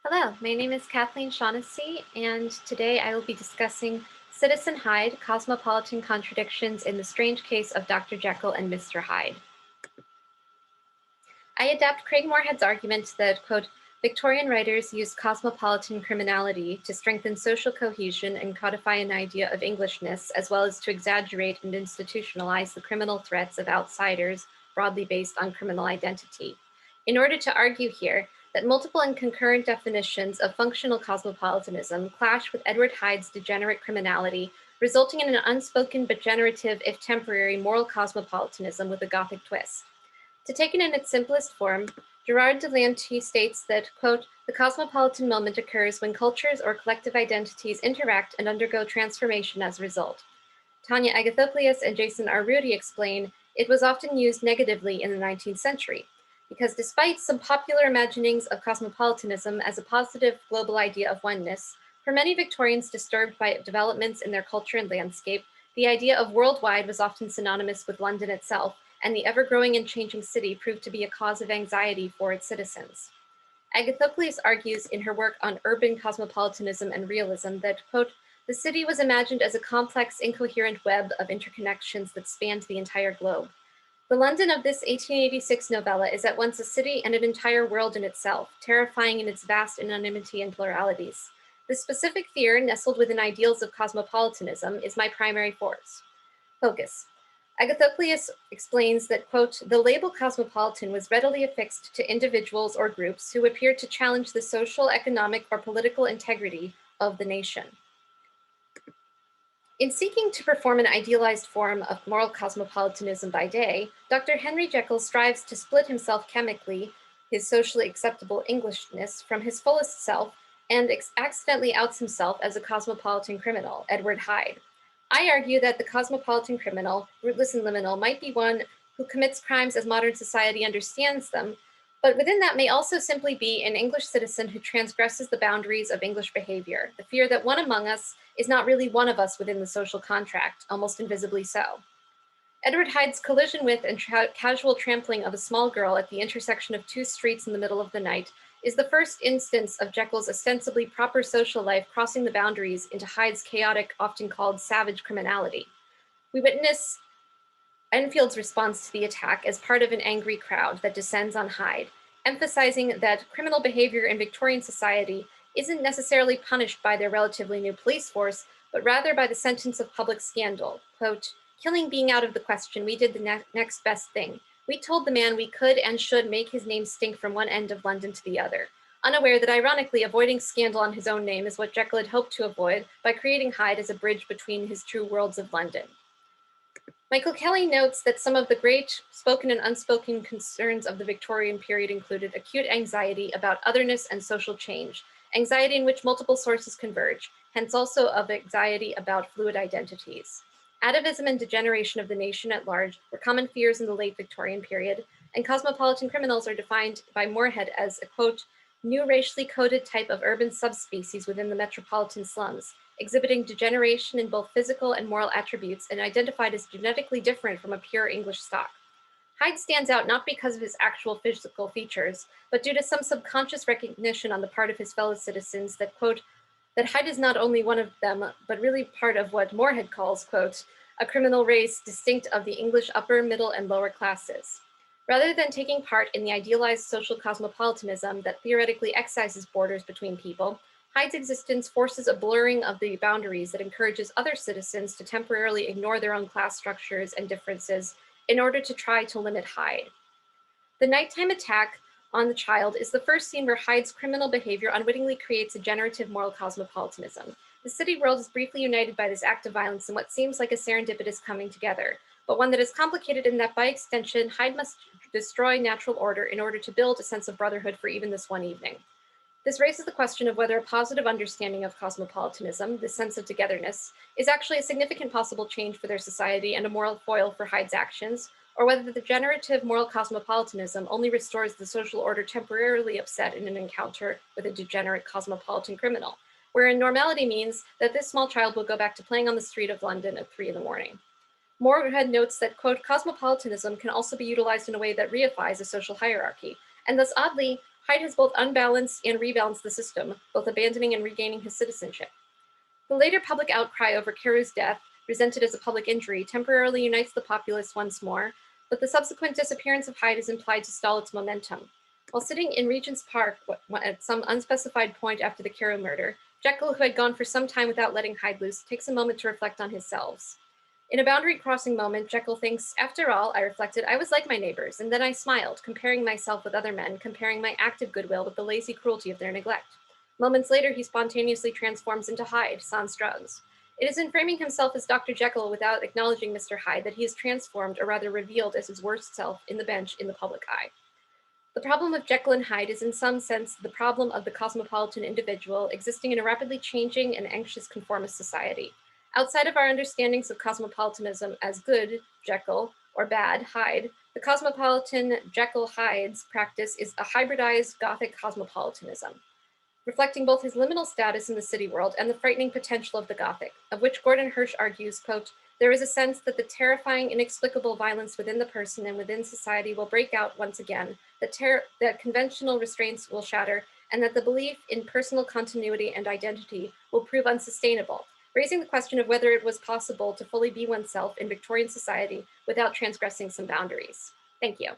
Hello, my name is Kathleen Shaughnessy, and today I will be discussing Citizen Hyde, Cosmopolitan Contradictions in the Strange Case of Dr. Jekyll and Mr. Hyde. I adapt Craig Moorhead's argument that, quote, Victorian writers used cosmopolitan criminality to strengthen social cohesion and codify an idea of Englishness, as well as to exaggerate and institutionalize the criminal threats of outsiders broadly based on criminal identity. In order to argue here that multiple and concurrent definitions of functional cosmopolitanism clash with Edward Hyde's degenerate criminality, resulting in an unspoken but generative, if temporary, moral cosmopolitanism with a Gothic twist. To take it in its simplest form, Gerard de Lanty states that, quote, the cosmopolitan moment occurs when cultures or collective identities interact and undergo transformation as a result. Tanya Agathocleus and Jason R. Rudy explain it was often used negatively in the 19th century, because despite some popular imaginings of cosmopolitanism as a positive global idea of oneness, for many Victorians disturbed by developments in their culture and landscape, the idea of worldwide was often synonymous with London itself, and the ever-growing and changing city proved to be a cause of anxiety for its citizens. Agathocleus argues in her work on urban cosmopolitanism and realism that, quote, the city was imagined as a complex, incoherent web of interconnections that spanned the entire globe. The London of this 1886 novella is at once a city and an entire world in itself, terrifying in its vast anonymity and pluralities. The specific fear nestled within ideals of cosmopolitanism is my primary focus. Agathocleus explains that, quote, the label cosmopolitan was readily affixed to individuals or groups who appeared to challenge the social, economic, or political integrity of the nation. In seeking to perform an idealized form of moral cosmopolitanism by day, Dr. Henry Jekyll strives to split himself chemically, his socially acceptable Englishness, from his fullest self, and accidentally outs himself as a cosmopolitan criminal, Edward Hyde. I argue that the cosmopolitan criminal, rootless and liminal, might be one who commits crimes as modern society understands them, but within that may also simply be an English citizen who transgresses the boundaries of English behavior, the fear that one among us is not really one of us within the social contract, almost invisibly so. Edward Hyde's collision with and casual trampling of a small girl at the intersection of two streets in the middle of the night is the first instance of Jekyll's ostensibly proper social life crossing the boundaries into Hyde's chaotic, often called savage criminality. We witness Enfield's response to the attack as part of an angry crowd that descends on Hyde, emphasizing that criminal behavior in Victorian society isn't necessarily punished by their relatively new police force, but rather by the sentence of public scandal. Quote, killing being out of the question, we did the next best thing. We told the man we could and should make his name stink from one end of London to the other, unaware that ironically avoiding scandal on his own name is what Jekyll had hoped to avoid by creating Hyde as a bridge between his two worlds of London. Michael Kelly notes that some of the great spoken and unspoken concerns of the Victorian period included acute anxiety about otherness and social change, anxiety in which multiple sources converge, hence also of anxiety about fluid identities. Atavism and degeneration of the nation at large were common fears in the late Victorian period, and cosmopolitan criminals are defined by Moorhead as a, quote, new racially coded type of urban subspecies within the metropolitan slums, exhibiting degeneration in both physical and moral attributes and identified as genetically different from a pure English stock. Hyde stands out not because of his actual physical features, but due to some subconscious recognition on the part of his fellow citizens that, quote, that Hyde is not only one of them, but really part of what Moorhead calls, quote, a criminal race distinct of the English upper, middle, and lower classes. Rather than taking part in the idealized social cosmopolitanism that theoretically excises borders between people, Hyde's existence forces a blurring of the boundaries that encourages other citizens to temporarily ignore their own class structures and differences in order to try to limit Hyde. The nighttime attack on the child is the first scene where Hyde's criminal behavior unwittingly creates a generative moral cosmopolitanism. The city world is briefly united by this act of violence in what seems like a serendipitous coming together, but one that is complicated in that by extension, Hyde must destroy natural order in order to build a sense of brotherhood for even this one evening. This raises the question of whether a positive understanding of cosmopolitanism, this sense of togetherness, is actually a significant possible change for their society and a moral foil for Hyde's actions, or whether the generative moral cosmopolitanism only restores the social order temporarily upset in an encounter with a degenerate cosmopolitan criminal, wherein normality means that this small child will go back to playing on the street of London at 3 a.m. Moorhead notes that, quote, cosmopolitanism can also be utilized in a way that reifies a social hierarchy, and thus oddly, Hyde has both unbalanced and rebalanced the system, both abandoning and regaining his citizenship. The later public outcry over Carews' death, resented as a public injury, temporarily unites the populace once more, but the subsequent disappearance of Hyde is implied to stall its momentum. While sitting in Regent's Park at some unspecified point after the Carew murder, Jekyll, who had gone for some time without letting Hyde loose, takes a moment to reflect on his selves. In a boundary-crossing moment, Jekyll thinks, "After all," I reflected, "I was like my neighbors, and then I smiled, comparing myself with other men, comparing my active goodwill with the lazy cruelty of their neglect." Moments later, he spontaneously transforms into Hyde, sans drugs. It is in framing himself as Dr. Jekyll without acknowledging Mr. Hyde that he is transformed, or rather revealed as his worst self, in the bench in the public eye. The problem of Jekyll and Hyde is in some sense the problem of the cosmopolitan individual existing in a rapidly changing and anxious conformist society. Outside of our understandings of cosmopolitanism as good, Jekyll, or bad, Hyde, the cosmopolitan Jekyll-Hyde's practice is a hybridized Gothic cosmopolitanism, reflecting both his liminal status in the city world and the frightening potential of the Gothic, of which Gordon Hirsch argues, quote, "There is a sense that the terrifying, inexplicable violence within the person and within society will break out once again, that conventional restraints will shatter, and that the belief in personal continuity and identity will prove unsustainable, raising the question of whether it was possible to fully be oneself in Victorian society without transgressing some boundaries." Thank you.